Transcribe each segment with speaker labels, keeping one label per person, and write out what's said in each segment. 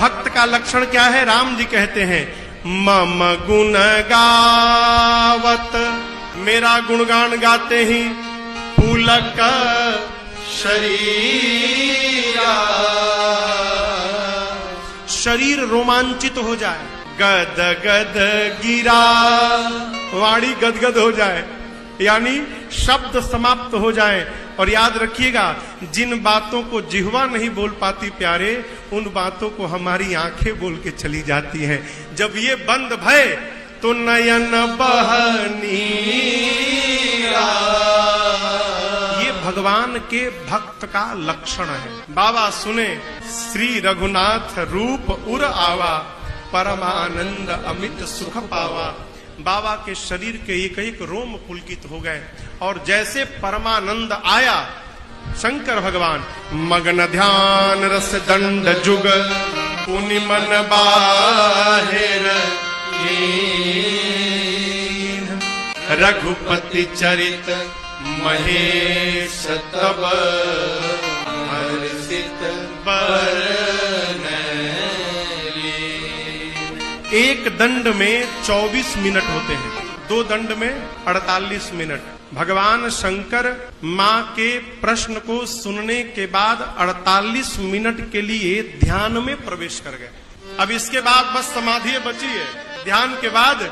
Speaker 1: भक्त का लक्षण क्या है? राम जी कहते हैं मम गुण गावत, मेरा गुणगान गाते ही पुलक शरीरा, शरीर रोमांचित हो जाए, गद गद गिरा, वाणी गदगद हो जाए, यानी शब्द समाप्त हो जाए। और याद रखिएगा, जिन बातों को जिह्वा नहीं बोल पाती प्यारे, उन बातों को हमारी आंखें बोल के चली जाती हैं। जब ये बंद भय तो नयन बहनीरा, ये भगवान के भक्त का लक्षण है। बाबा सुने श्री रघुनाथ रूप उर आवा, परमानंद अमित सुख पावा। बाबा के शरीर के एक एक रोम पुलकित हो गए और जैसे परमानंद आया, शंकर भगवान मग्न ध्यान रस दंड जुग, पुनि मन बाहिर रघुपति चरित महेश तब हर्षित बरन। एक दंड में 24 मिनट होते हैं, 2 दंड में 48 मिनट। भगवान शंकर मां के प्रश्न को सुनने के बाद 48 मिनट के लिए ध्यान में प्रवेश कर गए। अब इसके बाद बस समाधि बची है। ध्यान के बाद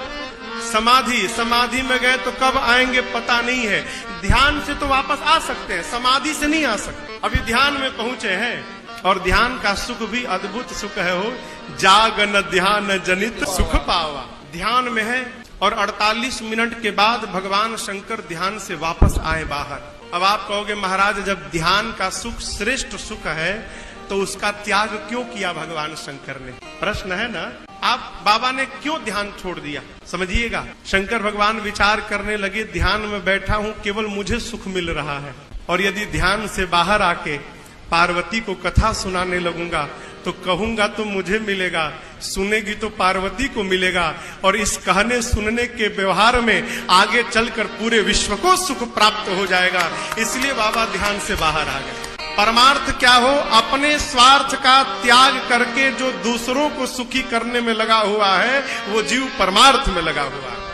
Speaker 1: समाधि में गए तो कब आएंगे पता नहीं है। ध्यान से तो वापस आ सकते हैं, समाधि से नहीं आ सकते। अभी ध्यान में पहुंचे हैं और ध्यान का सुख भी अद्भुत सुख है। हो जागन ध्यान जनित सुख पावा, ध्यान में है। और 48 मिनट के बाद भगवान शंकर ध्यान से वापस आए बाहर। अब आप कहोगे महाराज, जब ध्यान का सुख श्रेष्ठ सुख है तो उसका त्याग क्यों किया भगवान शंकर ने? प्रश्न है ना। आप बाबा ने क्यों ध्यान छोड़ दिया? समझिएगा, शंकर भगवान विचार करने लगे, ध्यान में बैठा हूं, केवल मुझे सुख मिल रहा है, और यदि ध्यान से बाहर आके पार्वती को कथा सुनाने लगूंगा तो कहूंगा तो मुझे मिलेगा, सुनेगी तो पार्वती को मिलेगा, और इस कहने सुनने के व्यवहार में आगे चलकर पूरे विश्व को सुख प्राप्त हो जाएगा। इसलिए बाबा ध्यान से बाहर आ गए। परमार्थ क्या हो? अपने स्वार्थ का त्याग करके जो दूसरों को सुखी करने में लगा हुआ है, वो जीव परमार्थ में लगा हुआ है।